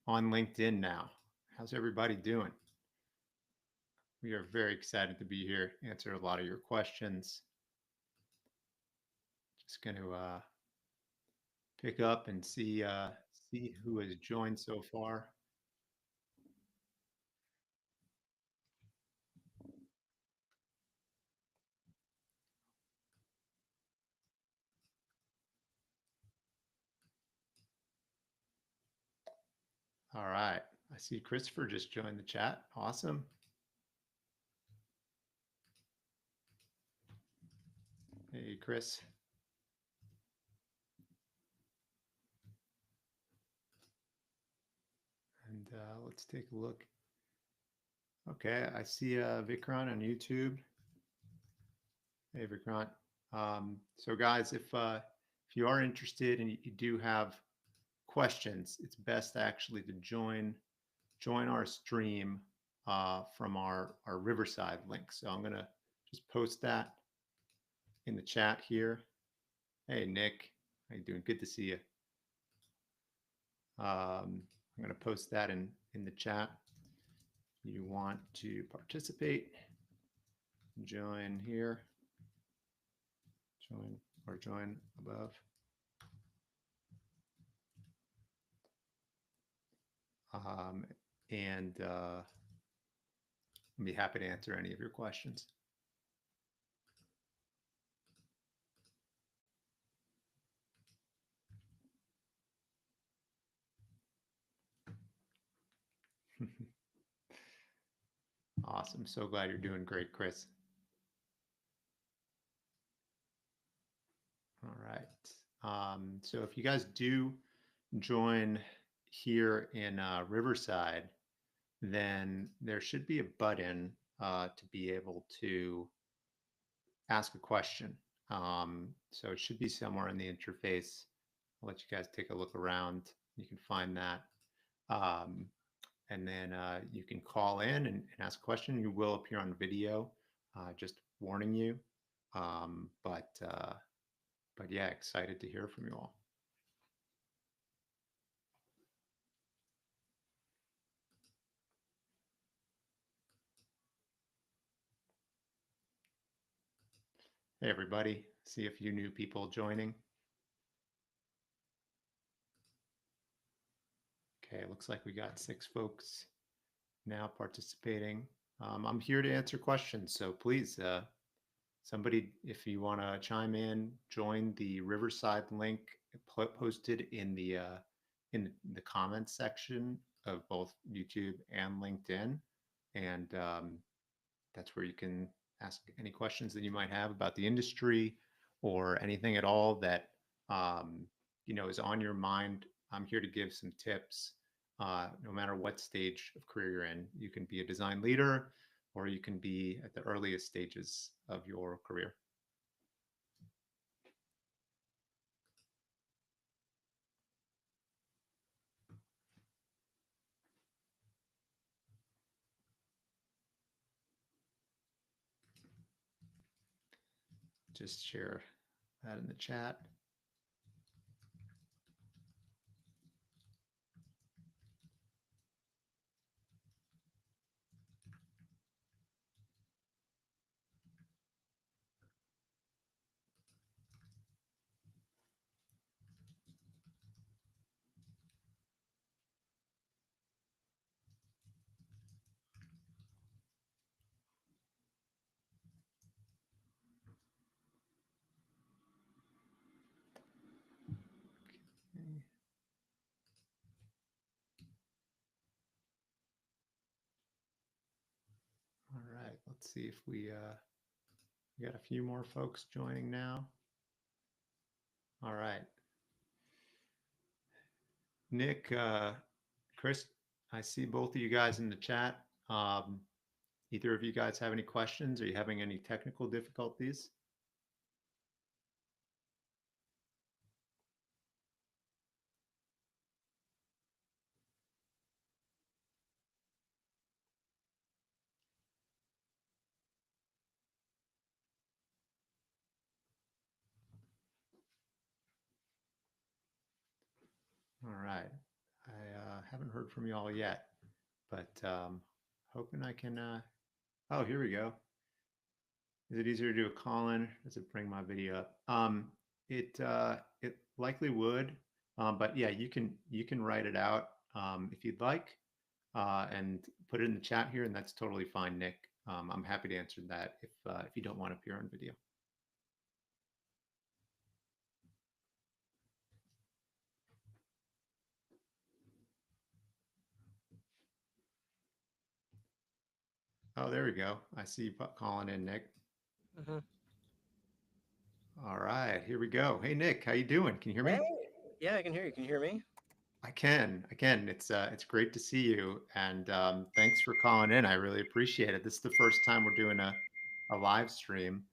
on LinkedIn now. How's everybody doing? We are very excited to be here, answer a lot of your questions. Just going to pick up and see who has joined so far. All right. I see Christopher just joined the chat. Awesome. Hey, Chris. And let's take a look. Okay, I see Vikrant on YouTube. Hey, Vikrant. So, guys, if you are interested and you do have questions, it's best actually to join our stream from our Riverside link. So I'm gonna just post that in the chat here. Hey, Nick, how you doing? Good to see you. I'm gonna post that in the chat. If you want to participate, join here, join above. And I'll be happy to answer any of your questions. Awesome. So glad you're doing great, Chris. All right. So if you guys do join here in Riverside, then there should be a button to be able to ask a question. So it should be somewhere in the interface. I'll let you guys take a look around. You can find that. And then you can call in and ask a question. You will appear on video, just warning you. But yeah, excited to hear from you all. Hey, everybody. See a few new people joining. Okay, looks like we got 6 folks now participating. I'm here to answer questions, so please, somebody, if you want to chime in, join the Riverside link posted in the comments section of both YouTube and LinkedIn, and that's where you can ask any questions that you might have about the industry or anything at all that is on your mind. I'm here to give some tips. No matter what stage of career you're in, you can be a design leader or you can be at the earliest stages of your career. Just share that in the chat. Okay. All right, let's see if we got a few more folks joining now. All right. Nick, Chris, I see both of you guys in the chat. Either of you guys have any questions? Are you having any technical difficulties? All right. I haven't heard from you all yet, but hoping I can. Oh, here we go. Is it easier to do a call in? Does it bring my video up? It likely would, but yeah, you can write it out if you'd like, and put it in the chat here, and that's totally fine, Nick. I'm happy to answer that if you don't want to appear on video. Oh, there we go. I see you calling in, Nick. hmm All right, here we go. Hey, Nick, how you doing? Can you hear Hey, me? yeah, I can hear you. Can you hear me? I can. I can. It's great to see you, and thanks for calling in. I really appreciate it. This is the first time we're doing a live stream,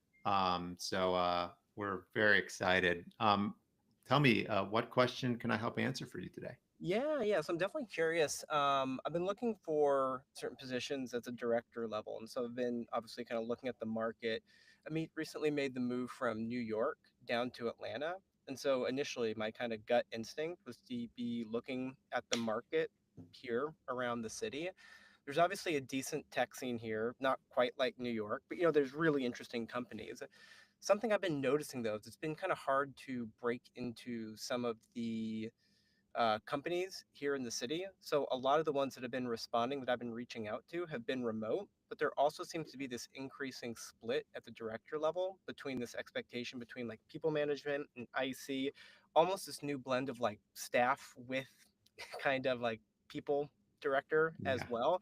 so we're very excited. Tell me, what question can I help answer for you today? Yeah. So I'm definitely curious. I've been looking for certain positions at the director level, and so I've been obviously kind of looking at the market. I mean, recently made the move from New York down to Atlanta, and so initially my kind of gut instinct was to be looking at the market here around the city. There's obviously a decent tech scene here, not quite like New York, but there's really interesting companies. Something I've been noticing though is it's been kind of hard to break into some of the companies here in the city. So a lot of the ones that have been responding that I've been reaching out to have been remote, but there also seems to be this increasing split at the director level between this expectation between like people management and IC, almost this new blend of like staff with kind of like people director as Yeah. well.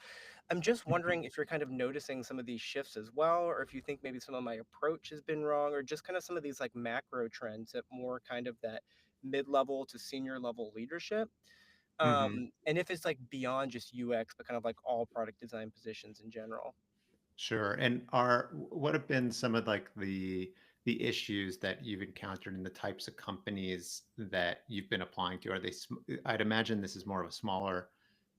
I'm just wondering if you're kind of noticing some of these shifts as well, or if you think maybe some of my approach has been wrong, or just kind of some of these like macro trends at more kind of that mid-level to senior level leadership. hmm And if it's like beyond just UX, but kind of like all product design positions in general. Sure. And what have been some of like the issues that you've encountered in the types of companies that you've been applying to? Are they? I'd imagine this is more of a smaller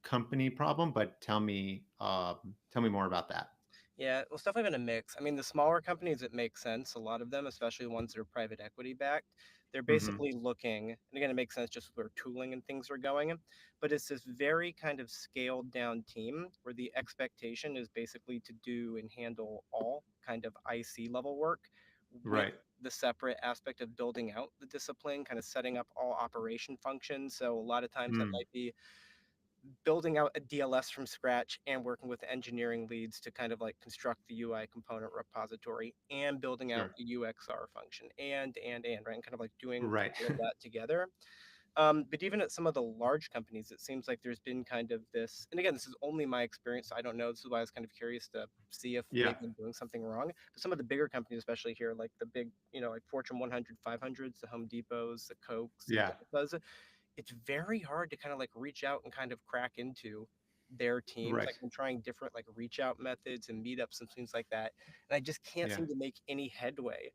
company problem, but tell me more about that. Yeah, well, it's definitely been a mix. I mean, the smaller companies, it makes sense. A lot of them, especially the ones that are private equity backed, they're hmm basically looking, and again, it makes sense just where tooling and things are going. But it's this very kind of scaled down team where the expectation is basically to do and handle all kind of IC level work with Right. the separate aspect of building out the discipline, kind of setting up all operation functions. So a lot of times that Mm, might be building out a DLS from scratch and working with engineering leads to kind of like construct the UI component repository and building out sure. a UXR function and right, and kind of like doing Right. all of that together. But even at some of the large companies, it seems like there's been kind of this, and again, this is only my experience, so I don't know. This is why I was kind of curious to see if Yeah. maybe I'm doing something wrong. But some of the bigger companies, especially here, like the big, like Fortune 100, 500s, the Home Depots, the Cokes, and Yeah. Deltas, it's very hard to kind of like reach out and kind of crack into their teams. Right. Like I'm trying different like reach out methods and meetups and things like that. And I just can't Yeah. seem to make any headway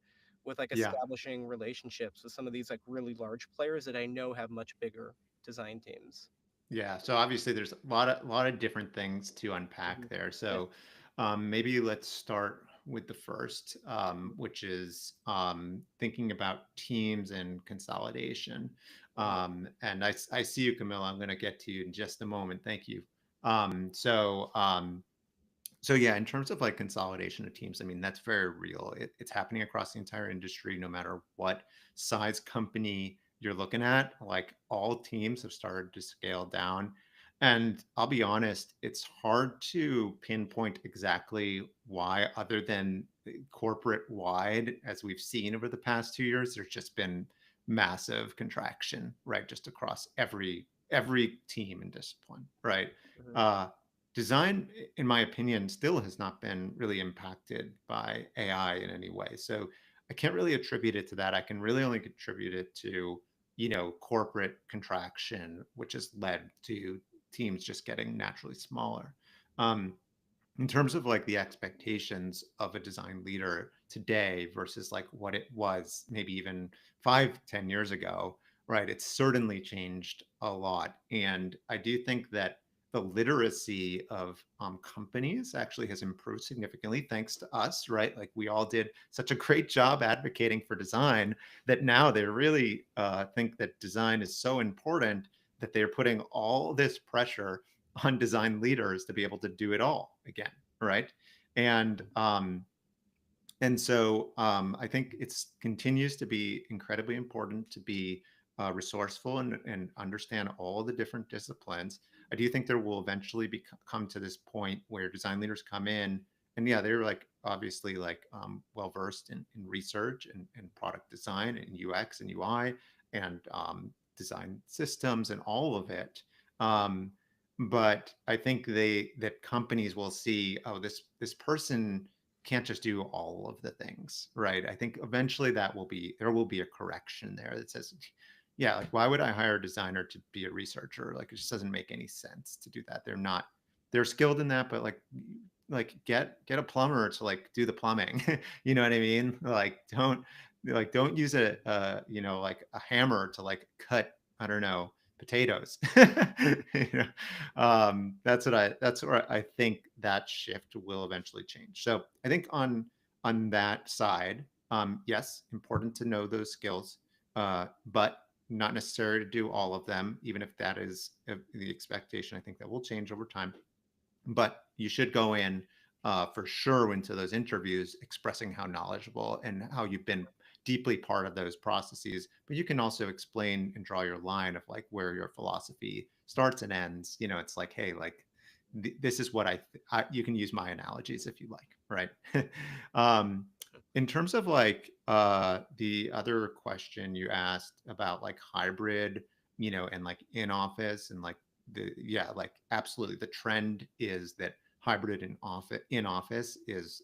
with like Yeah. establishing relationships with some of these like really large players that I know have much bigger design teams. Yeah, so obviously there's a lot of different things to Mhm. unpack there. Yeah. So maybe let's start with the first, which is thinking about teams and consolidation. Mhm. And I see you, Camilla. I'm going to get to you in just a moment. Thank you. So yeah, in terms of like consolidation of teams, I mean that's very real. It's happening across the entire industry, no matter what size company you're looking at. Like all teams have started to scale down, and I'll be honest, it's hard to pinpoint exactly why, other than corporate wide, as we've seen over the past 2 years. There's just been massive contraction, right, just across every team and discipline, right? Mhm. Uh, Design, in my opinion, still has not been really impacted by AI in any way. So I can't really attribute it to that. I can really only attribute it to, corporate contraction, which has led to teams just getting naturally smaller. Um, in terms of like the expectations of a design leader today versus like what it was maybe even 5, 10 years ago, right, it's certainly changed a lot. And I do think that the literacy of companies actually has improved significantly thanks to us, right? Like we all did such a great job advocating for design that now they really think that design is so important that they're putting all this pressure on design leaders to be able to do it all again, right? And I think it's continues to be incredibly important to be resourceful and understand all the different disciplines. I do think there will eventually come to this point where design leaders come in and yeah, they're like obviously like well versed in research and product design and UX and UI and design systems and all of it. Um, but I think that companies will see, oh, this person can't just do all of the things, right? I think eventually there will be a correction there that says, yeah, like why would I hire a designer to be a researcher? Like it just doesn't make any sense to do that. They're skilled in that, but like get a plumber to like do the plumbing. You know what I mean? Don't use like a hammer to like cut, I don't know, potatoes. You know? That's where I think that shift will eventually change. So I think on that side, yes, important to know those skills, but not necessary to do all of them, even if that is the expectation. I think that will change over time, but you should go in for sure into those interviews expressing how knowledgeable and how you've been deeply part of those processes. But you can also explain and draw your line of like where your philosophy starts and ends. You know, it's like, hey, like this is what you can use my analogies if you like, right? um, in terms of like the other question you asked about like hybrid, you know, and like in office and like like absolutely the trend is that hybrid in office is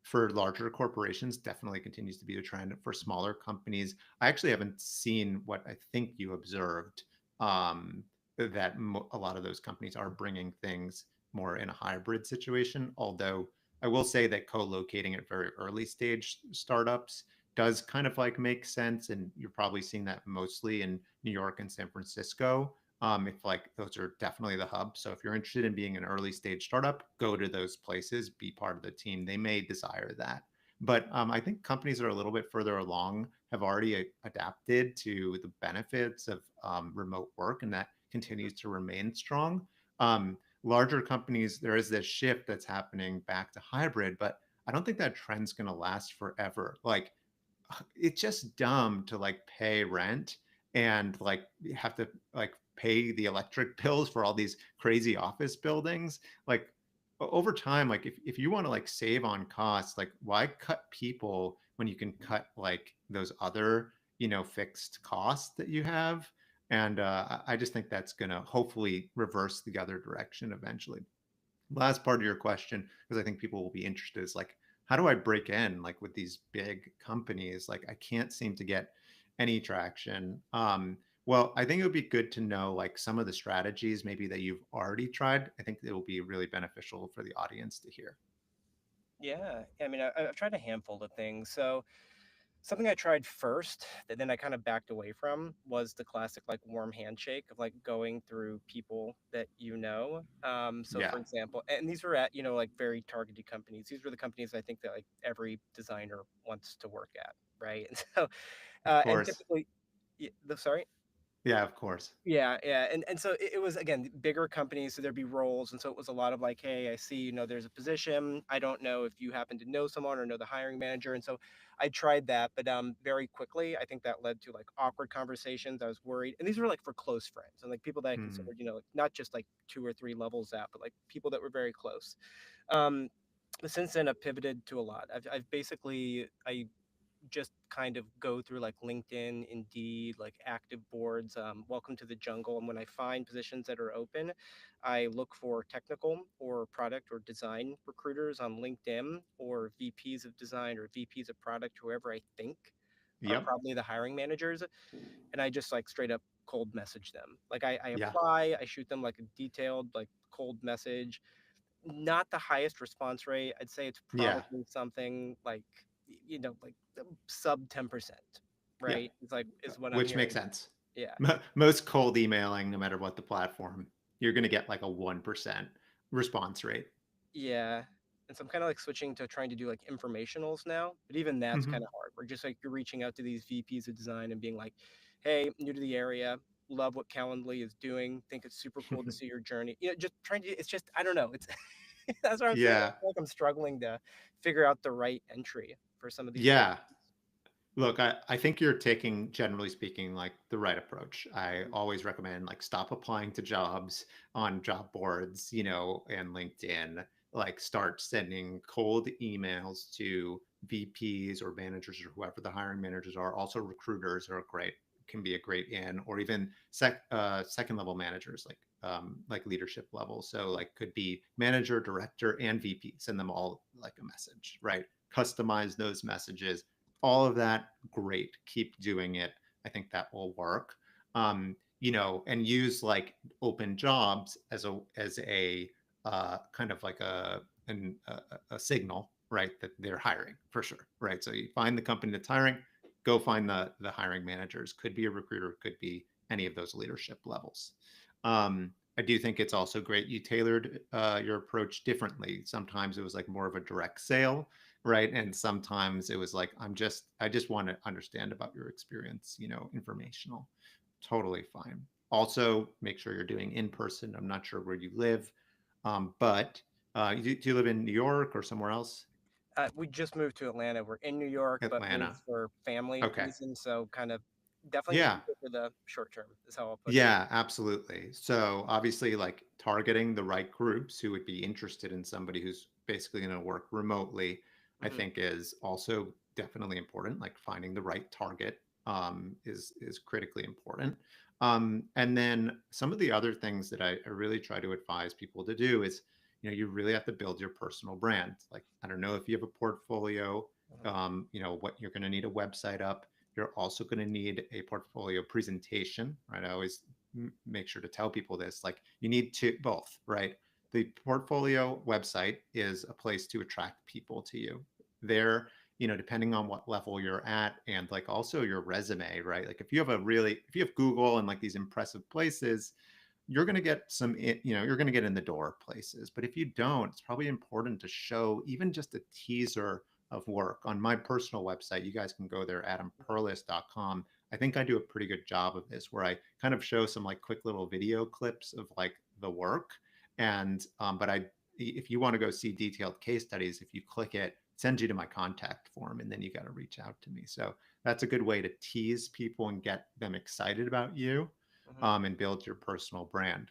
for larger corporations definitely continues to be a trend. For smaller companies, I actually haven't seen what I think you observed, that a lot of those companies are bringing things more in a hybrid situation, although I will say that co-locating at very early stage startups does kind of like make sense, and you're probably seeing that mostly in New York and San Francisco. If like those are definitely the hub. So if you're interested in being an early stage startup, go to those places, be part of the team. They may desire that. But I think companies that are a little bit further along have already adapted to the benefits of remote work, and that continues to remain strong. Larger companies, there is this shift that's happening back to hybrid, but I don't think that trend's going to last forever. Like it's just dumb to like pay rent and like have to like pay the electric bills for all these crazy office buildings. Like over time, like if you want to like save on costs, like why cut people when you can cut like those other, you know, fixed costs that you have? And I just think that's going to hopefully reverse the other direction eventually. Last part of your question, because I think people will be interested, is like, how do I break in like with these big companies? Like I can't seem to get any traction. Well, I think it would be good to know like some of the strategies maybe that you've already tried. I think it will be really beneficial for the audience to hear. Yeah, I mean, I've tried a handful of things. So something I tried first that then I kind of backed away from was the classic like warm handshake of like going through people that you know. So Yeah, for example, and these were at like very targeted companies. These were the companies I think that like every designer wants to work at, right? And so of and course. typically, sorry. Yeah, of course. Yeah, yeah, and so it was again bigger companies, so there'd be roles, and so it was a lot of like, hey, I see, there's a position. I don't know if you happen to know someone or know the hiring manager, and so I tried that, but very quickly, I think that led to like awkward conversations. I was worried, and these were like for close friends and like people that I Hmm. considered, like, not just like two or three levels out, but like people that were very close. Um, but since then, I've pivoted to a lot. I've basically I just kind of go through like LinkedIn, Indeed, like active boards, welcome to the jungle. And when I find positions that are open, I look for technical or product or design recruiters on LinkedIn or VPs of design or VPs of product, whoever I think are Yep. probably the hiring managers. And I just like straight up cold message them. Like I Yeah. apply, I shoot them like a detailed, like cold message, not the highest response rate. I'd say it's Yeah. probably something like, like sub 10%, Yeah. right? It's like is what I'm Which makes hearing. sense. Yeah. Most cold emailing, no matter what the platform, you're going to get like a 1% response rate. Yeah. And so I'm kind of like switching to trying to do like informationals now, but even that's kind Hmm. of hard. We're just like you're reaching out to these VPs of design and being like, "Hey, new to the area. love what Calendly is doing, think it's super cool to see your journey. Just trying to, it's just, I don't know. It's, that's what I'm saying. I Yeah. feel like I'm struggling to figure out the right entry for some of these positions. Yeah. Look, I think you're taking, generally speaking, like the right approach. I always recommend like stop applying to jobs on job boards, and LinkedIn. Like start sending cold emails to VPs or managers or whoever the hiring managers are. Also, recruiters are great, can be a great in, or even second level managers like leadership level. So like could be manager, director, and VP. Send them all like a message, right? Customize those messages, all of that, great, keep doing it. I think that will work. And use like open jobs as a kind of like a signal, right, that they're hiring for sure, right? So you find the company that's hiring, go find the hiring managers. Could be a recruiter, could be any of those leadership levels. I do think it's also great you tailored your approach differently. Sometimes it was like more of a direct sale, right? And sometimes it was like, I just want to understand about your experience, informational. Totally fine. Also, make sure you're doing in person. I'm not sure where you live, but do you live in New York or somewhere else? We just moved to Atlanta. We're in New York, but moved Atlanta. for family Okay. reasons. So kind of definitely going to Yeah. keep it for the short term is how I'll put it. Yeah, absolutely. So obviously, like targeting the right groups who would be interested in somebody who's basically going to work remotely, I Hmm. think is also definitely important. Like finding the right target is critically important. And then some of the other things that I really try to advise people to do is, you really have to build your personal brand. Like I don't know if you have a portfolio, Hmm. what you're going to need a website up. You're also going to need a portfolio presentation, right? I always make sure to tell people this, like you need to both, right? The portfolio website is a place to attract people to you. There, depending on what level you're at and like also your resume, right? Like if you have Google and like these impressive places, you're going to get you're going to get in the door places. But if you don't, it's probably important to show even just a teaser of work on my personal website. You guys can go there, adamperlis.com. I think I do a pretty good job of this where I kind of show some like quick little video clips of like the work. And, but if you want to go see detailed case studies, if you click it, sends you to my contact form and then you got to reach out to me. So that's a good way to tease people and get them excited about you, Hmm. and build your personal brand.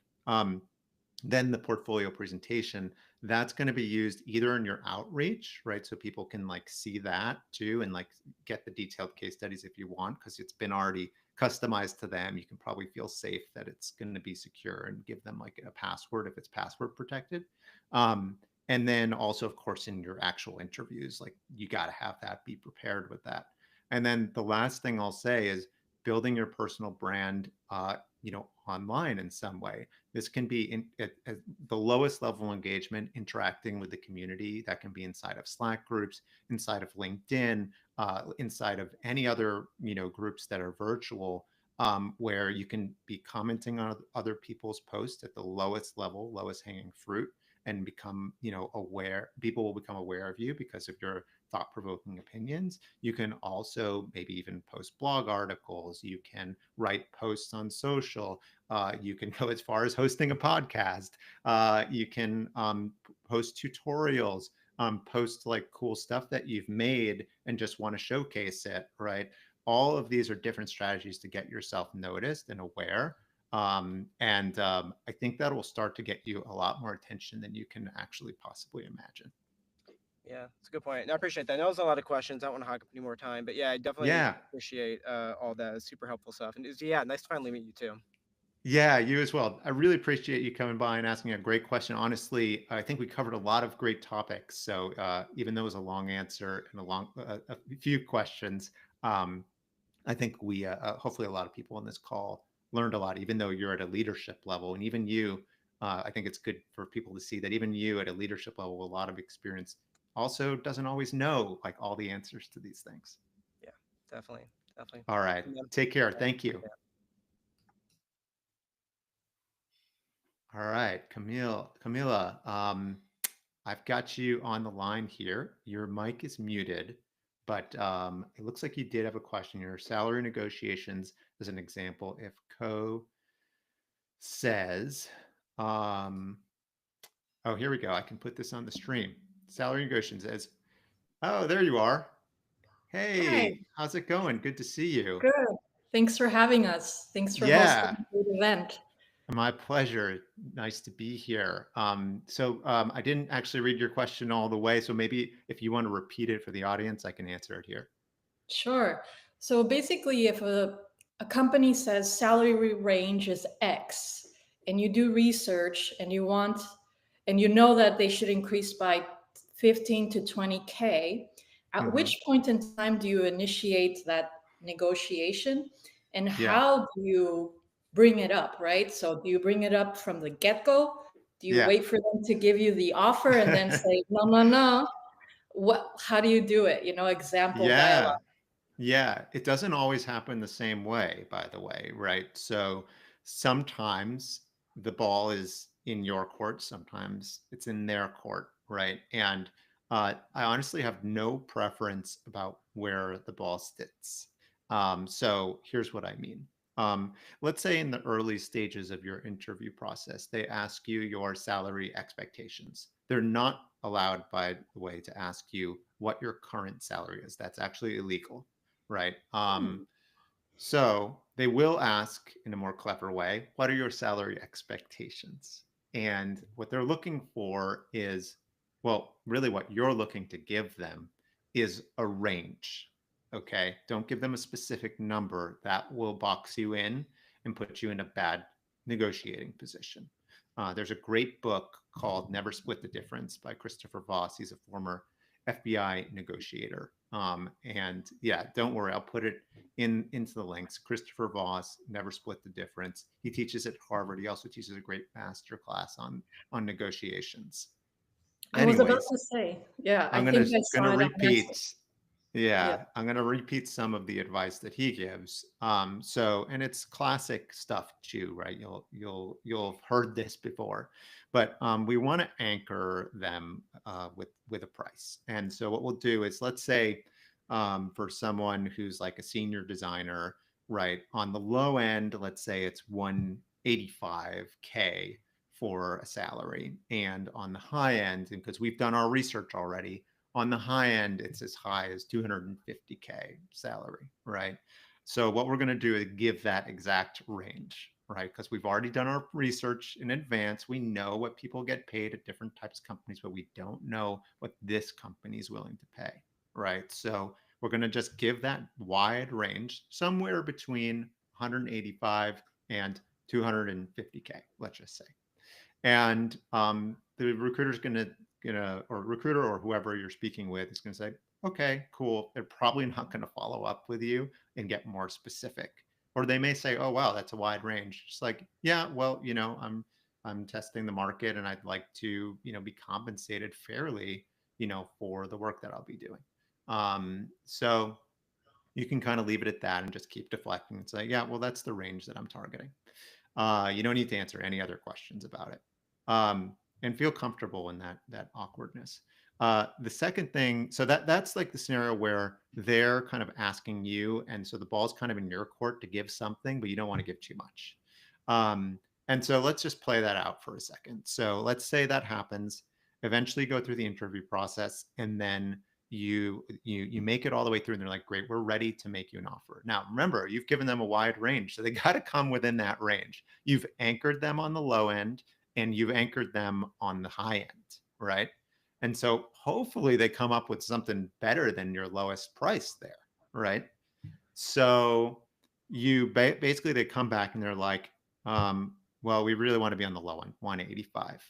Then the portfolio presentation, that's going to be used either in your outreach, right? So people can like see that too and like get the detailed case studies if you want, because it's been already customized to them. You can probably feel safe that it's going to be secure and give them like a password if it's password protected. Um, and then also, of course, in your actual interviews, like you got to have that, be prepared with that. And then the last thing I'll say is building your personal brand, online in some way. This can be at the lowest level engagement, interacting with the community. That can be inside of Slack groups, inside of LinkedIn, inside of any other groups that are virtual, where you can be commenting on other people's posts at the lowest level, lowest hanging fruit, and become aware. People will become aware of you because of your thought-provoking opinions. You can also maybe even post blog articles. You can write posts on social. You can go as far as hosting a podcast. You can post tutorials, post like cool stuff that you've made and just want to showcase it, right? All of these are different strategies to get yourself noticed and aware. And I think that will start to get you a lot more attention than you can actually possibly imagine. Yeah, it's a good point. And I appreciate that. I know there's a lot of questions. I don't want to hog up any more time, but yeah, I definitely Yeah. appreciate all that. It's super helpful stuff. And yeah, nice to finally meet you too. Yeah, you as well. I really appreciate you coming by and asking a great question. Honestly, I think we covered a lot of great topics. So even though it was a long answer and a few questions, um, I think we hopefully a lot of people on this call learned a lot. Even though you're at a leadership level, and even you, I think it's good for people to see that even you at a leadership level, with a lot of experience, also doesn't always know like all the answers to these things. Yeah, definitely. Definitely. All right, Awesome, man. take care. Yeah, Thank you. yeah. All right, Camila, I've got you on the line here. Your mic is muted, but it looks like you did have a question here. Salary negotiations, as an example, if co says, um, oh, here we go. I can put this on the stream. Salary negotiation says, oh, there you are. Hi, Hey, how's it going? Good to see you. good. Thanks for having us. Thanks for hosting Yeah, the event. my pleasure. Nice to be here. I didn't actually read your question all the way, so maybe if you want to repeat it for the audience, I can answer it here. Sure. So basically, if a company says salary range is X, and you do research and you know that they should increase by 15 to 20K, at Hmm. which point in time do you initiate that negotiation? And Yeah, how do you bring it up, right? So do you bring it up from the get-go? Do you yeah. wait for them to give you the offer and then say, no, no, no? How do you do it? Example dialogue. Yeah. Yeah, it doesn't always happen the same way, by the way, right? So sometimes the ball is in your court, sometimes it's in their court, right? And I honestly have no preference about where the ball sits. So here's what I mean. Let's say in the early stages of your interview process, they ask you your salary expectations. They're not allowed, by the way, to ask you what your current salary is. That's actually illegal, right? So they will ask in a more clever way, what are your salary expectations? And what they're looking for is, well, really what you're looking to give them is a range. Okay. Don't give them a specific number that will box you in and put you in a bad negotiating position. There's a great book called Never Split the Difference by Christopher Voss. He's a former FBI negotiator. And yeah, don't worry, I'll put it into the links. Christopher Voss, Never Split the Difference. He teaches at Harvard. He also teaches a great master class on negotiations. I was about Anyways, to say, yeah, I I'm think I gonna saw it on repeat. Netflix. Yeah. Yeah, I'm gonna repeat some of the advice that he gives. And it's classic stuff too, right? You'll have heard this before, but we want to anchor them with a price. And so what we'll do is, let's say, for someone who's like a senior designer, right? On the low end, let's say it's 185K for a salary, and on the high end, and because we've done our research already, on the high end, it's as high as 250K salary, right? So what we're going to do is give that exact range, right? Because we've already done our research in advance. We know what people get paid at different types of companies, but we don't know what this company is willing to pay, right? So we're going to just give that wide range, somewhere between 185 and 250K, let's just say. And the recruiter's gonna or recruiter or whoever you're speaking with is gonna say, okay, cool. They're probably not gonna follow up with you and get more specific. Or they may say, oh wow, that's a wide range. Just like, yeah, well, I'm testing the market and I'd like to, be compensated fairly, for the work that I'll be doing. So you can kind of leave it at that and just keep deflecting and say, yeah, well, that's the range that I'm targeting. You don't need to answer any other questions about it, and feel comfortable in that awkwardness. The second thing, so that's like the scenario where they're kind of asking you, and so the ball's kind of in your court to give something, but you don't want to give too much. Um, and so let's just play that out for a second. So let's say that happens. Eventually, go through the interview process, and then you make it all the way through, and they're like, great, we're ready to make you an offer. Now remember, you've given them a wide range, so they got to come within that range. You've anchored them on the low end and you've anchored them on the high end, right? And so hopefully they come up with something better than your lowest price there, right? So basically they come back and they're like, well, we really want to be on the low end, 185.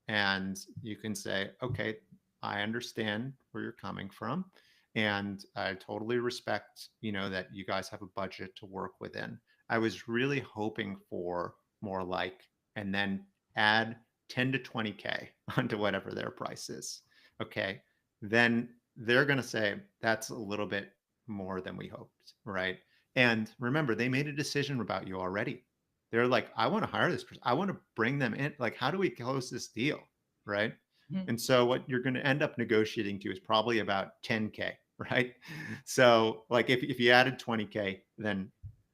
And you can say, okay, I understand where you're coming from. And I totally respect, that you guys have a budget to work within. I was really hoping for more like, and then add 10 to 20K onto whatever their price is. Okay. Then they're going to say, that's a little bit more than we hoped, right? And remember, they made a decision about you already. They're like, I want to hire this person. I want to bring them in. Like, how do we close this deal, right? Mhm. And so what you're going to end up negotiating to is probably about 10K, right? So like if you added 20K, then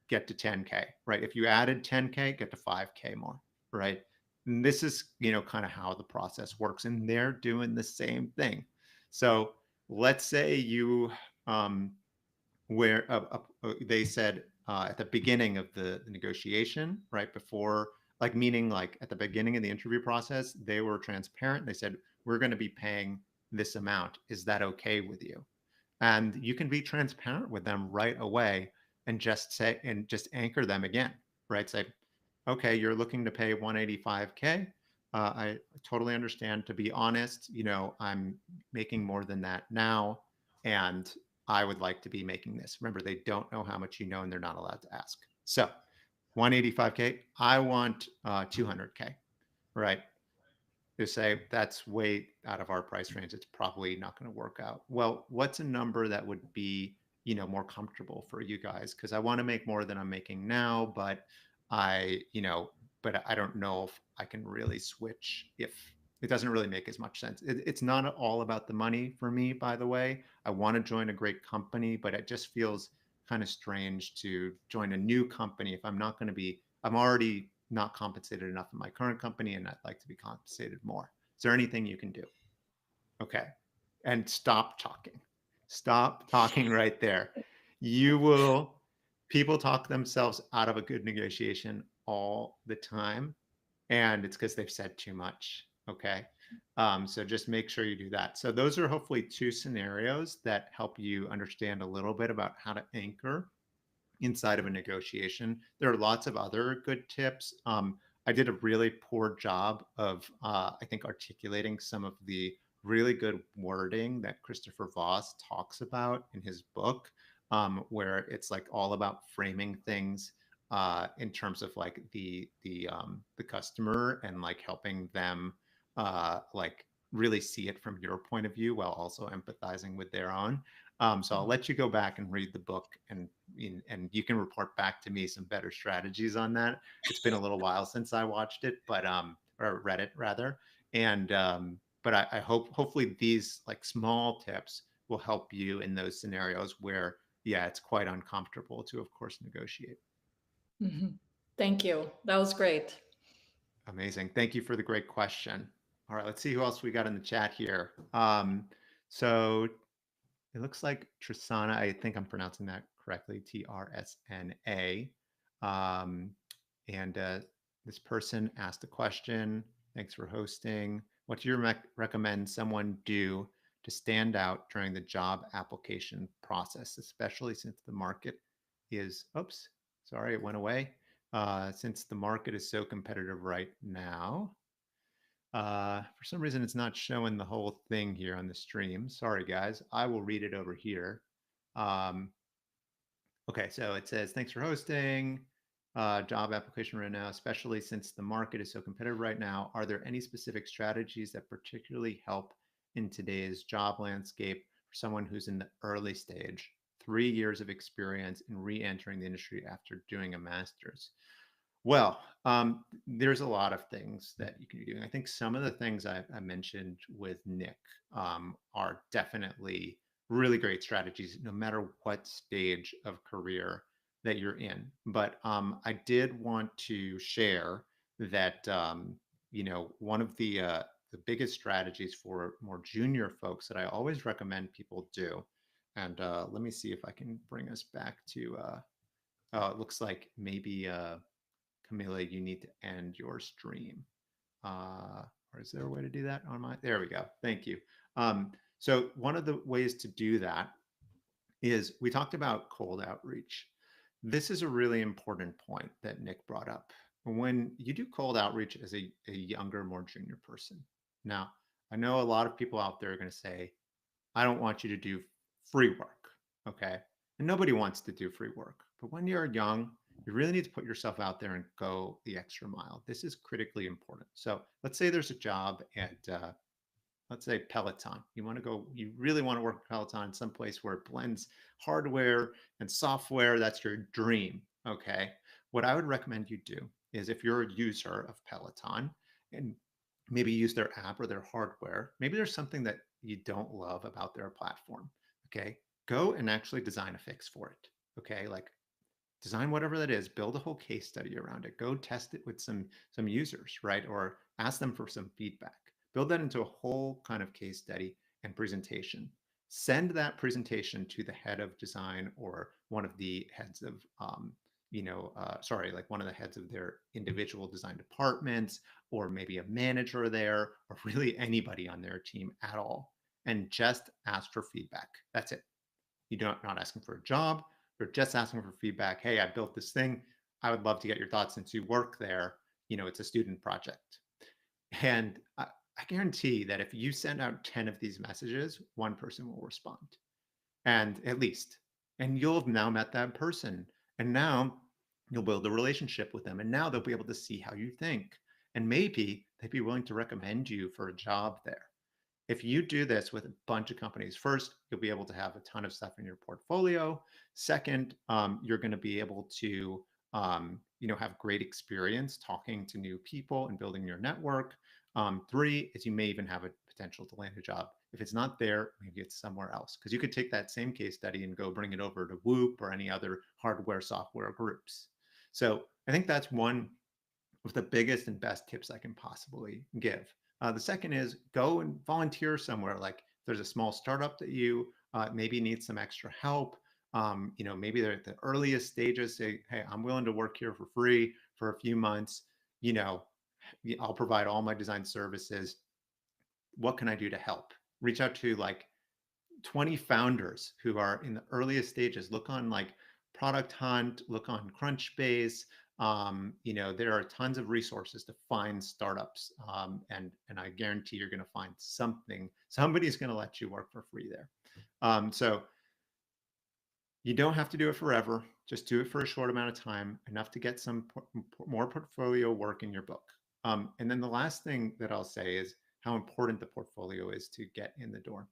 get to 10K, right? If you added 10K, get to 5K more. right? And this is, kind of how the process works. And they're doing the same thing. So let's say you, where they said at the beginning of the negotiation, right before, like meaning like at the beginning of the interview process, they were transparent. They said, we're going to be paying this amount. Is that okay with you? And you can be transparent with them right away and just anchor them again, right? Say, okay, you're looking to pay 185K. I totally understand. To be honest, I'm making more than that now, and I would like to be making this. Remember, they don't know how much you know, and they're not allowed to ask. So 185K, I want 200K, right? To say that's way out of our price range, it's probably not going to work out. Well, what's a number that would be, more comfortable for you guys? Because I want to make more than I'm making now, but I, but I don't know if I can really switch if it doesn't really make as much sense. It's not all about the money for me, by the way. I want to join a great company, but it just feels kind of strange to join a new company if I'm already not compensated enough in my current company and I'd like to be compensated more. Is there anything you can do? Okay. And stop talking. Stop talking right there. You will, people talk themselves out of a good negotiation all the time. And it's because they've said too much. Okay. So just make sure you do that. So those are hopefully two scenarios that help you understand a little bit about how to anchor inside of a negotiation. There are lots of other good tips. I did a really poor job of, I think, articulating some of the really good wording that Christopher Voss talks about in his book, where it's like all about framing things in terms of like the customer and like helping them like really see it from your point of view while also empathizing with their own. So I'll let you go back and read the book, and you can report back to me some better strategies on that. It's been a little while since I watched it, but or read it rather. And but I hope hopefully these like small tips will help you in those scenarios where yeah, it's quite uncomfortable to of course negotiate. Mhm. Thank you. That was great. Amazing. Thank you for the great question. All right, let's see who else we got in the chat here. So it looks like Trisana, I think I'm pronouncing that correctly, TRSNA. Um, and this person asked a question. Thanks for hosting. What do you recommend someone do to stand out during the job application process, especially since the market is, oops, sorry, it went away. Since the market is so competitive right now. For some reason, it's not showing the whole thing here on the stream. Sorry, guys. I will read it over here. Um, okay, so it says, thanks for hosting. Job application right now, especially since the market is so competitive right now. Are there any specific strategies that particularly help in today's job landscape for someone who's in the early stage, 3 years of experience in re-entering the industry after doing a master's? Well, there's a lot of things that you can be doing. I think some of the things I mentioned with Nick are definitely really great strategies, no matter what stage of career that you're in. But I did want to share that one of the biggest strategies for more junior folks that I always recommend people do. And let me see if I can bring us back to. It looks like maybe. Camilla, you need to end your stream. Or is there a way to do that on my? There we go. Thank you. So one of the ways to do that is we talked about cold outreach. This is a really important point that Nick brought up. When you do cold outreach as a younger, more junior person. Now, I know a lot of people out there are going to say, I don't want you to do free work. Okay. And nobody wants to do free work. But when you're young, you really need to put yourself out there and go the extra mile. This is critically important. So let's say there's a job at, let's say Peloton. You really want to work at Peloton, someplace where it blends hardware and software. That's your dream. Okay. What I would recommend you do is if you're a user of Peloton and maybe use their app or their hardware, maybe there's something that you don't love about their platform. Okay. Go and actually design a fix for it. Okay. Like design whatever that is, build a whole case study around it, go test it with some users, right? Or ask them for some feedback. Build that into a whole kind of case study and presentation. Send that presentation to the head of design or one of the heads of like one of the heads of their individual design departments, or maybe a manager there, or really anybody on their team at all, and just ask for feedback. That's it. You're not asking for a job. You're just asking for feedback. Hey, I built this thing. I would love to get your thoughts since you work there. It's a student project. And I guarantee that if you send out 10 of these messages, one person will respond. And at least. And you'll have now met that person. And now you'll build a relationship with them. And now they'll be able to see how you think. And maybe they'd be willing to recommend you for a job there. If you do this with a bunch of companies, first, you'll be able to have a ton of stuff in your portfolio. Second, you're going to be able to have great experience talking to new people and building your network. Three is you may even have a potential to land a job. If it's not there, maybe it's somewhere else, because you could take that same case study and go bring it over to Whoop or any other hardware software groups. So I think that's one of the biggest and best tips I can possibly give. The second is go and volunteer somewhere. Like if there's a small startup that you maybe need some extra help. Maybe they're at the earliest stages. Say, hey, I'm willing to work here for free for a few months. I'll provide all my design services. What can I do to help? Reach out to like 20 founders who are in the earliest stages. Look on like Product Hunt, look on Crunchbase. There are tons of resources to find startups, and I guarantee you're going to find something. Somebody's going to let you work for free there. So you don't have to do it forever. Just do it for a short amount of time, enough to get some more portfolio work in your book. And then the last thing that I'll say is how important the portfolio is to get in the door.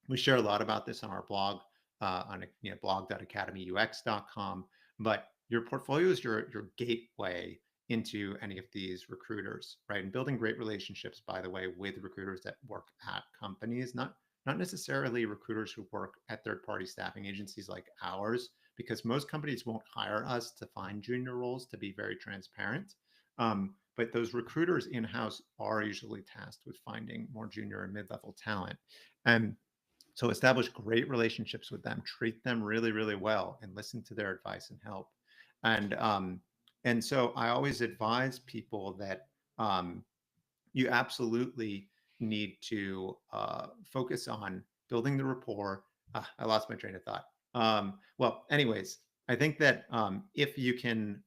We share a lot about this on our blog, on blog.academyux.com. But your portfolio is your gateway into any of these recruiters, right? And building great relationships, by the way, with recruiters that work at companies, not necessarily recruiters who work at third-party staffing agencies like ours, because most companies won't hire us to find junior roles, to be very transparent. But those recruiters in-house are usually tasked with finding more junior and mid-level talent. And so establish great relationships with them, treat them really, really well, and listen to their advice and help. And so I always advise people that you absolutely need to focus on building the rapport. I lost my train of thought. Well, anyways, I think that if you can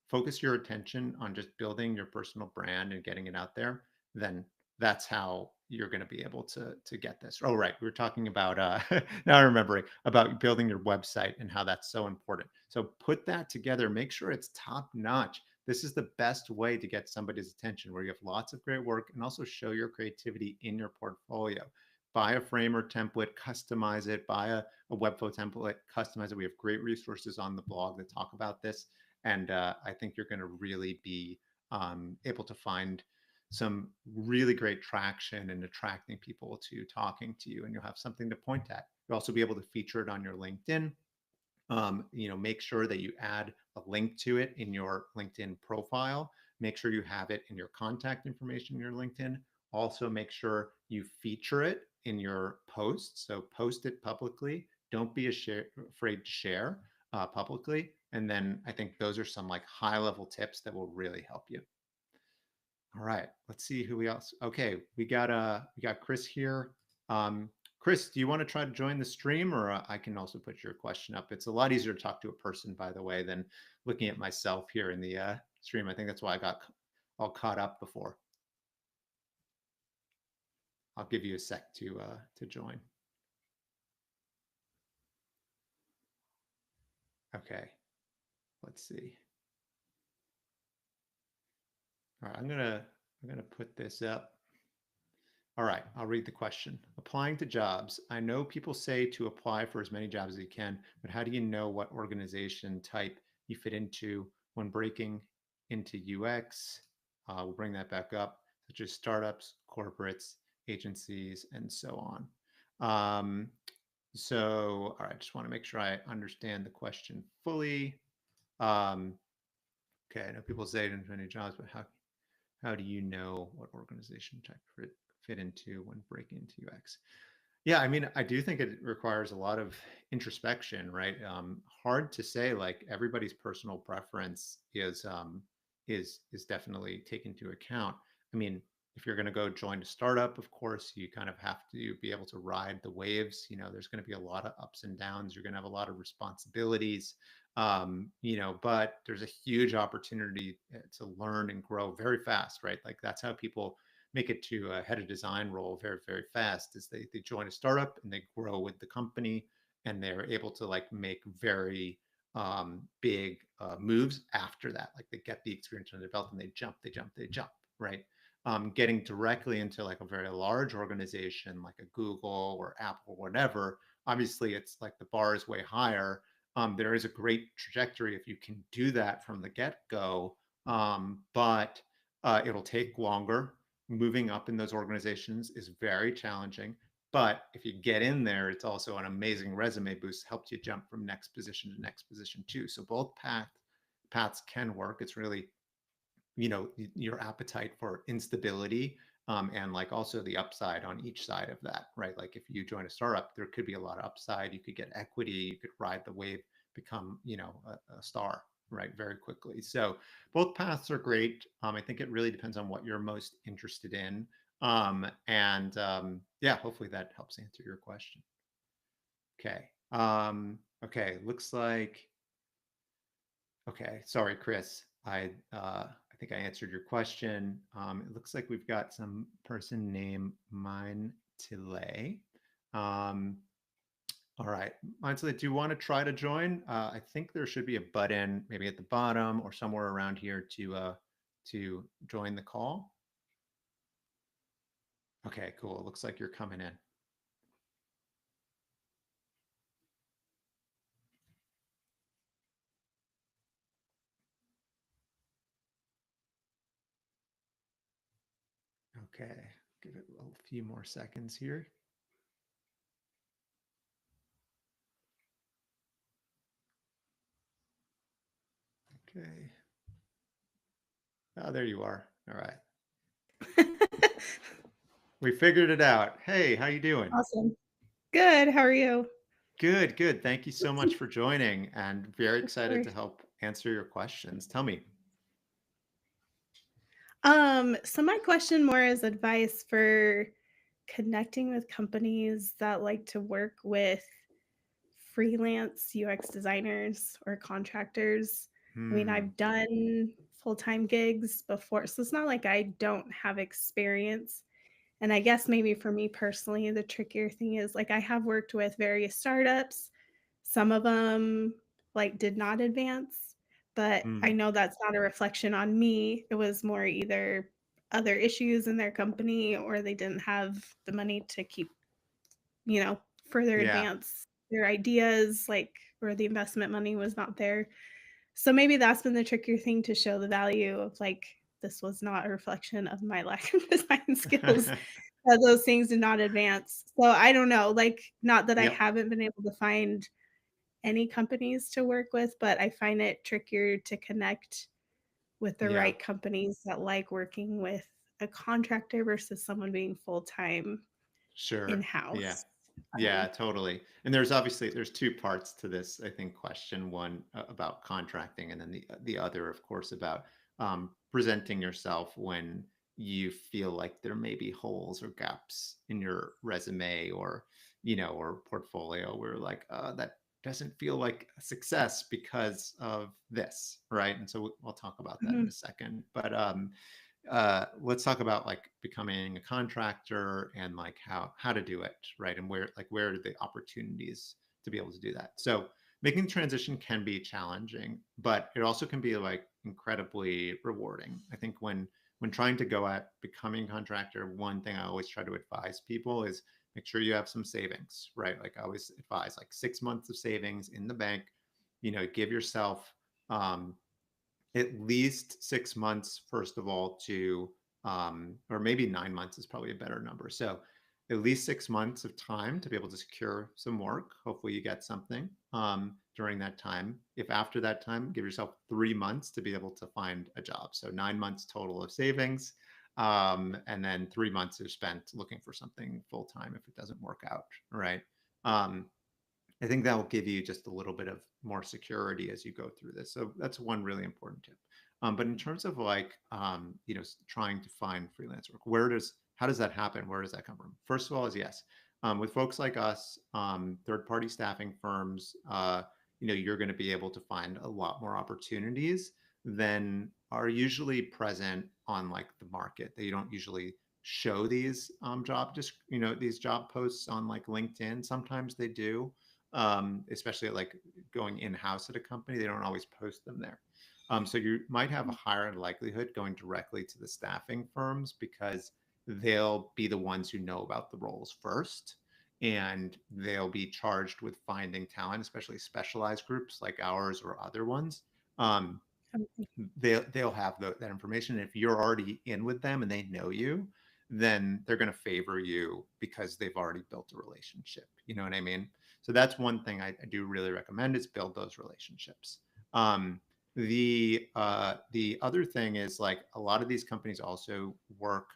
focus your attention on just building your personal brand and getting it out there, then that's how you're going to be able to get this. Oh, right. We were talking about now I'm remembering about building your website and how that's so important. So put that together, make sure it's top notch. This is the best way to get somebody's attention, where you have lots of great work and also show your creativity in your portfolio. Buy a framer template, customize it, buy a webflow template, customize it. We have great resources on the blog that talk about this. And I think you're going to really be able to find some really great traction and attracting people to talking to you, and you'll have something to point at. You'll also be able to feature it on your LinkedIn. Make sure that you add a link to it in your LinkedIn profile. Make sure you have it in your contact information in your LinkedIn. Also, make sure you feature it in your posts. So post it publicly. Don't be afraid to share publicly. And then I think those are some like high level tips that will really help you. All right, let's see who else. Okay, we got Chris here. Chris, do you want to try to join the stream, or I can also put your question up? It's a lot easier to talk to a person, by the way, than looking at myself here in the stream. I think that's why I got all caught up before. I'll give you a sec to join. Okay, let's see. All right, I'm gonna put this up. All right, I'll read the question. Applying to jobs. I know people say to apply for as many jobs as you can, but how do you know what organization type you fit into when breaking into UX? We'll bring that back up, such as startups, corporates, agencies, and so on. So, all right, just want to make sure I understand the question fully. Um, okay, I know people say it in many jobs, but how do you know what organization type fit into when breaking into UX? Yeah, I mean, I do think it requires a lot of introspection, right? Hard to say. Like everybody's personal preference is definitely taken into account. I mean, if you're going to go join a startup, of course, you kind of have to be able to ride the waves. You know, there's going to be a lot of ups and downs. You're going to have a lot of responsibilities. You know, but there's a huge opportunity to learn and grow very fast, right? Like that's how people make it to a head of design role very, very fast is they join a startup and they grow with the company and they're able to like make very big moves after that. Like they get the experience and develop and they jump, right? Getting directly into like a very large organization like a Google or Apple or whatever, obviously it's like the bar is way higher. There is a great trajectory if you can do that from the get-go, but it'll take longer. Moving up in those organizations is very challenging. But if you get in there, it's also an amazing resume boost, helps you jump from next position to next position too. So both paths can work. It's really, you know, your appetite for instability, and like also the upside on each side of that, right? Like if you join a startup, there could be a lot of upside. You could get equity, you could ride the wave, become, you know, a star, right, very quickly. So both paths are great. I think it really depends on what you're most interested in. Yeah, hopefully that helps answer your question. Okay. Okay, looks like, okay, sorry, Chris. I think I answered your question. It looks like we've got some person named Mine Tile. Um, all right, Mine Tile, do you want to try to join? I think there should be a button maybe at the bottom or somewhere around here to join the call. Okay, cool. It looks like you're coming in. Okay, give it a few more seconds here. Okay. Oh, there you are. All right. We figured it out. Hey, how you doing? Awesome. Good. How are you? Good, good. Thank you so much for joining and very Of excited to course. help answer your questions. Tell me. So my question more is advice for connecting with companies that like to work with freelance UX designers or contractors. I mean, Hmm. I've done full-time gigs before, so it's not like I don't have experience. And I guess maybe for me personally, the trickier thing is like I have worked with various startups. Some of them like did not advance, but I Hmm. know that's not a reflection on me. It was more either other issues in their company or they didn't have the money to keep, further Yeah. advance their ideas, like or the investment money was not there. So maybe that's been the trickier thing to show the value of like this was not a reflection of my lack of design skills. That those things did not advance. So I don't know, like not that I Yep. haven't been able to find any companies to work with, but I find it trickier to connect with the Yeah. right companies that like working with a contractor versus someone being full-time Sure. Yeah. in-house. Yeah, totally. And there's obviously there's two parts to this, I think, question. One about contracting, and then the other, of course, about presenting yourself when you feel like there may be holes or gaps in your resume or, you know, or portfolio where like that doesn't feel like a success because of this, right? And so we'll talk about that in Mhm. a second. But let's talk about like becoming a contractor and like how to do it, right? And where are the opportunities to be able to do that? So making the transition can be challenging, but it also can be like incredibly rewarding. I think when trying to go at becoming a contractor, one thing I always try to advise people is make sure you have some savings, right? Like I always advise like 6 months of savings in the bank. You know, give yourself um, at least 6 months, first of all, to, or maybe 9 months is probably a better number. So at least 6 months of time to be able to secure some work. Hopefully you get something during that time. If after that time, give yourself 3 months to be able to find a job. So 9 months total of savings. And then 3 months are spent looking for something full-time if it doesn't work out, right? I think that will give you just a little bit of more security as you go through this. So that's one really important tip. But in terms of like, trying to find freelance work, how does that happen? Where does that come from? First of all, is yes, with folks like us, third-party staffing firms, you're going to be able to find a lot more opportunities than are usually present on like the market. They don't usually show these these job posts on like LinkedIn. Sometimes they do, especially like going in-house at a company. They don't always post them there. So you might have a higher likelihood going directly to the staffing firms because they'll be the ones who know about the roles first, and they'll be charged with finding talent, especially specialized groups like ours or other ones. Um, they'll have that information. If you're already in with them and they know you, then they're going to favor you because they've already built a relationship. You know what I mean? So that's one thing I do really recommend is build those relationships. The other thing is like a lot of these companies also work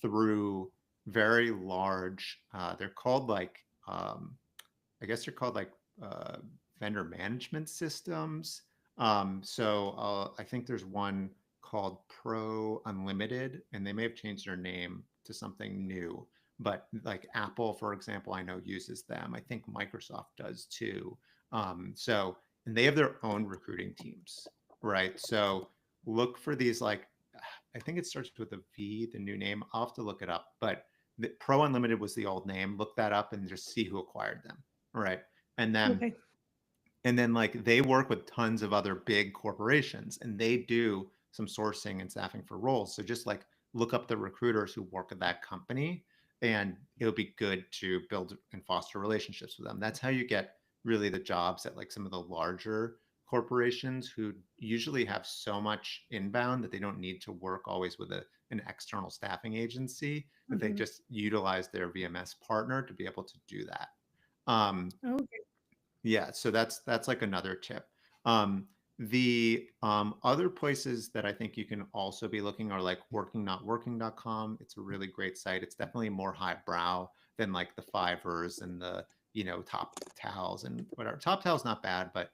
through very large. They're called like I guess they're called like uh, vendor management systems. I think there's one called Pro Unlimited, and they may have changed their name to something new. But like Apple, for example, I know uses them. I think Microsoft does too. And they have their own recruiting teams, right? So look for these like, I think it starts with a V, the new name. I'll have to look it up. But the Pro Unlimited was the old name. Look that up and just see who acquired them, right? And then Okay. and then like they work with tons of other big corporations and they do some sourcing and staffing for roles. So just like look up the recruiters who work at that company and it'll be good to build and foster relationships with them. That's how you get really the jobs at like some of the larger corporations who usually have so much inbound that they don't need to work always with an external staffing agency, that they Mhm. just utilize their VMS partner to be able to do that. Um, Okay. yeah, so that's like another tip. The other places that I think you can also be looking are like workingnotworking.com. It's a really great site. It's definitely more highbrow than like the Fivers and the, Top Towels and whatever. Top Towel's not bad, but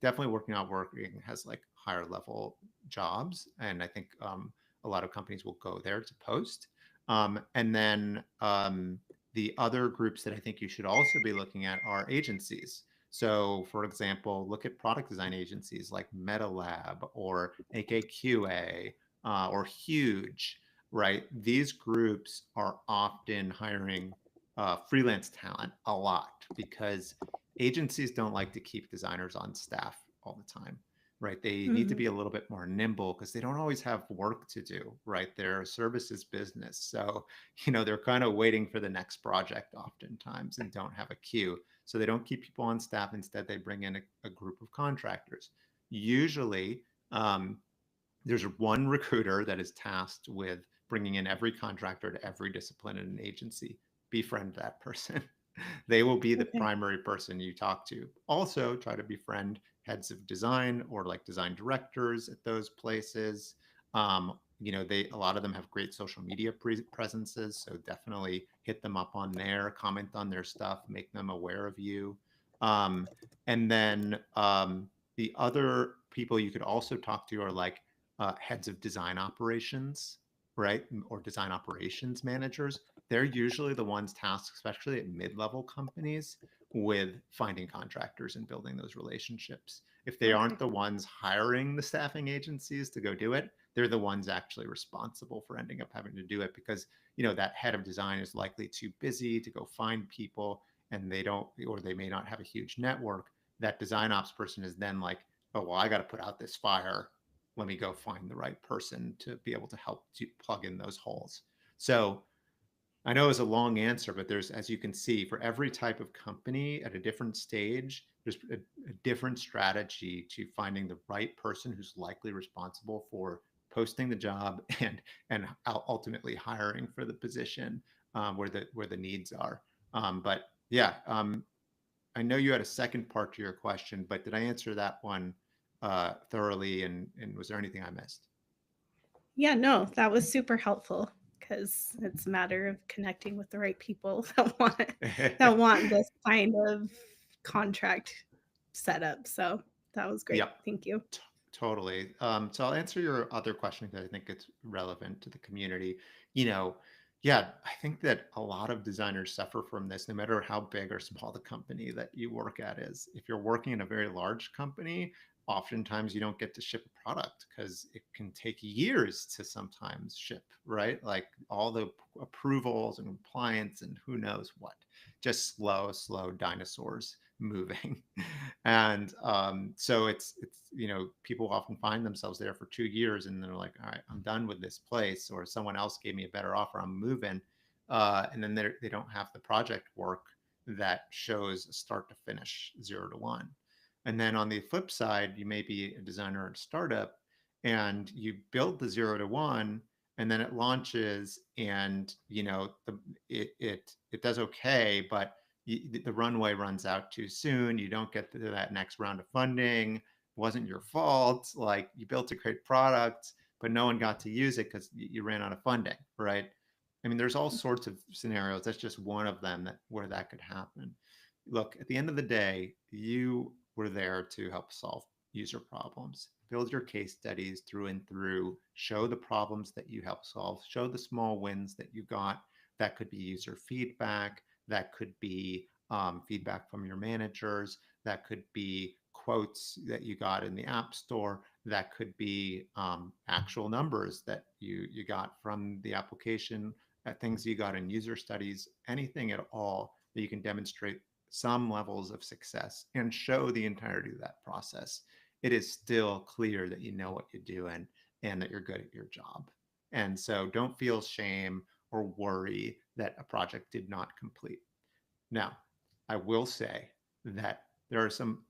definitely Working Not Working has like higher level jobs. And I think a lot of companies will go there to post. And then the other groups that I think you should also be looking at are agencies. So, for example, look at product design agencies like MetaLab or AKQA or Huge, right? These groups are often hiring freelance talent a lot because agencies don't like to keep designers on staff all the time, right? They need to Mhm. be a little bit more nimble because they don't always have work to do, right? They're a services business. So, they're kind of waiting for the next project oftentimes and don't have a queue. So they don't keep people on staff. Instead, they bring in a group of contractors. Usually, um, there's one recruiter that is tasked with bringing in every contractor to every discipline in an agency. Befriend that person. They will be the Okay. primary person you talk to. Also, try to befriend heads of design or like design directors at those places. They a lot of them have great social media presences, so definitely hit them up on there, comment on their stuff, make them aware of you. And then the other people you could also talk to are like heads of design operations, right? Or design operations managers. They're usually the ones tasked, especially at mid-level companies, with finding contractors and building those relationships. If they aren't Okay. the ones hiring the staffing agencies to go do it, they're the ones actually responsible for ending up having to do it because, that head of design is likely too busy to go find people and they don't, or they may not have a huge network. That design ops person is then like, oh, well, I got to put out this fire. Let me go find the right person to be able to help to plug in those holes. So I know it's a long answer, but there's, as you can see, for every type of company at a different stage, there's a different strategy to finding the right person who's likely responsible for posting the job and ultimately hiring for the position. where the needs are. But yeah, I know you had a second part to your question, but did I answer that one thoroughly? And was there anything I missed? Yeah, no, that was super helpful because it's a matter of connecting with the right people that want this kind of contract setup. So that was great. Yep. Thank you. Totally. So I'll answer your other question because I think it's relevant to the community. You know, yeah, I think that a lot of designers suffer from this, no matter how big or small the company that you work at is. If you're working in a very large company, oftentimes you don't get to ship a product because it can take years to sometimes ship, right? Like all the approvals and compliance and who knows what. Just slow dinosaurs moving. And so it's people often find themselves there for 2 years and they're like, all right, I'm done with this place, or someone else gave me a better offer, I'm moving. And then they don't have the project work that shows start to finish 0 to 1. And then on the flip side, you may be a designer at a startup and you build the 0 to 1, and then it launches, and it does okay, but the runway runs out too soon. You don't get to that next round of funding. It wasn't your fault. Like, you built a great product, but no one got to use it because you ran out of funding, right? I mean, there's all sorts of scenarios. That's just one of them where that could happen. Look, at the end of the day, you were there to help solve user problems. Build your case studies through and through. Show the problems that you help solve. Show the small wins that you got. That could be user feedback. That could be feedback from your managers. That could be quotes that you got in the app store. That could be actual numbers that you got from the application, things you got in user studies, anything at all that you can demonstrate some levels of success and show the entirety of that process. It is still clear that you know what you're doing and that you're good at your job. And so don't feel shame or worry that a project did not complete. Now, I will say that there are some,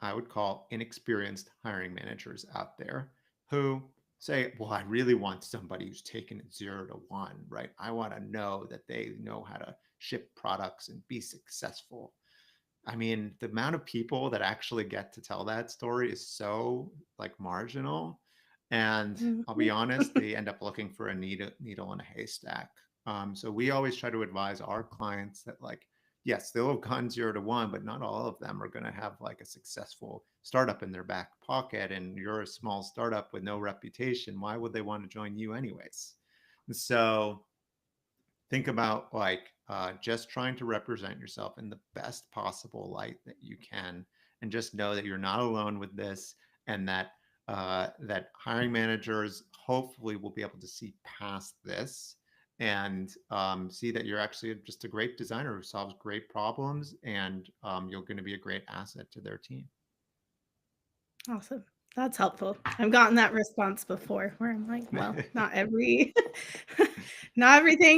I would call, inexperienced hiring managers out there who say, well, I really want somebody who's taken it 0 to 1, right? I want to know that they know how to ship products and be successful. I mean, the amount of people that actually get to tell that story is so like marginal. And I'll be honest, they end up looking for a needle in a haystack. So we always try to advise our clients that, like, yes, they'll have gone 0 to 1, but not all of them are going to have like a successful startup in their back pocket. And you're a small startup with no reputation. Why would they want to join you anyways? So think about like just trying to represent yourself in the best possible light that you can, and just know that you're not alone with this, and that that hiring managers hopefully will be able to see past this and see that you're actually just a great designer who solves great problems, and you're going to be a great asset to their team. Awesome. That's helpful. I've gotten that response before where I'm like, well, not everything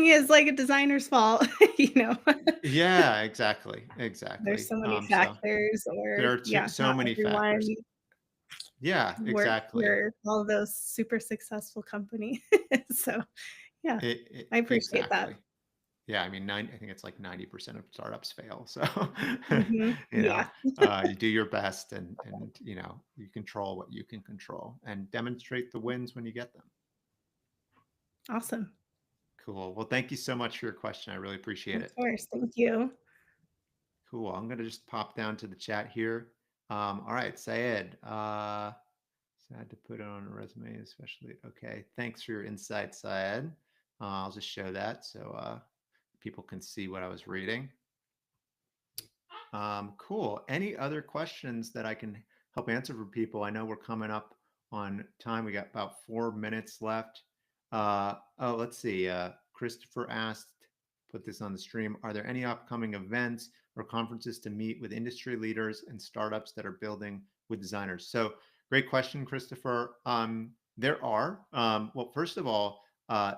is like a designer's fault, you know. Yeah, exactly, There's exactly. so many So factors, there or are not so many everyone factors. Yeah, works exactly. for all those super successful company. So yeah, I appreciate that. Exactly. Yeah, I mean, I think it's like 90% of startups fail. So, you know, Yeah, you do your best, and you control what you can control and demonstrate the wins when you get them. awesome. Cool. Well, thank you so much for your question. I really appreciate Of it. course. Thank you. Cool. I'm going to just pop down to the chat here. All right, Syed. Sad to put it on a resume, especially. Okay. Thanks for your insight, Syed. I'll just show that so people can see what I was reading. Cool. Any other questions that I can help answer for people? I know we're coming up on time. We got about 4 minutes left. Oh, let's see. Christopher asked, put this on the stream. Are there any upcoming events or conferences to meet with industry leaders and startups that are building with designers? So great question, Christopher. There are. Well, first of all,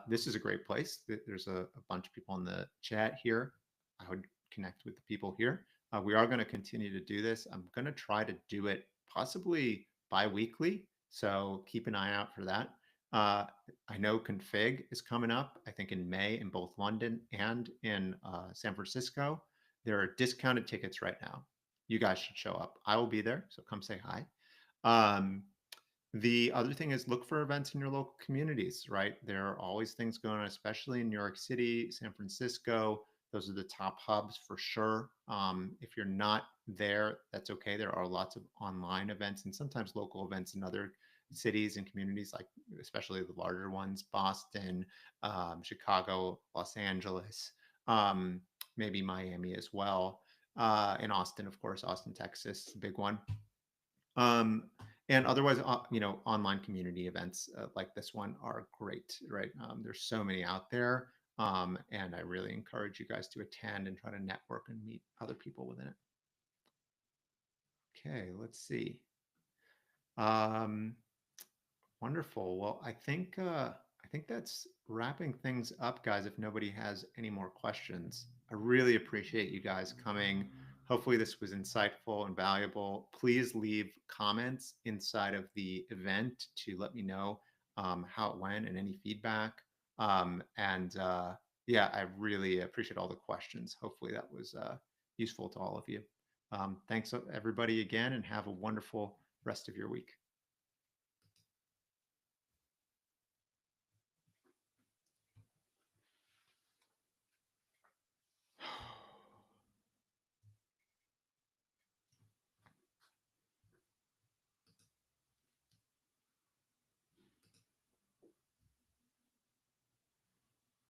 this is a great place. There's a bunch of people in the chat here. I would connect with the people here. We are going to continue to do this. I'm going to try to do it possibly bi-weekly, so keep an eye out for that. I know Config is coming up, I think in May in both London and in San Francisco. There are discounted tickets right now. You guys should show up. I will be there, so come say hi. The other thing is look for events in your local communities, right? There are always things going on, especially in New York City, San Francisco. Those are the top hubs for sure. If you're not there, that's okay. There are lots of online events and sometimes local events in other cities and communities, like especially the larger ones, Boston, Chicago, Los Angeles, maybe Miami as well. In Austin, of course, Austin, Texas, big one. And otherwise, online community events like this one are great, right? There's so many out there. And I really encourage you guys to attend and try to network and meet other people within it. Okay, let's see. Wonderful. Well, I think that's wrapping things up, guys. If nobody has any more questions, I really appreciate you guys coming. Hopefully this was insightful and valuable. Please leave comments inside of the event to let me know how it went and any feedback. Yeah, I really appreciate all the questions. Hopefully that was useful to all of you. Thanks everybody again, and have a wonderful rest of your week.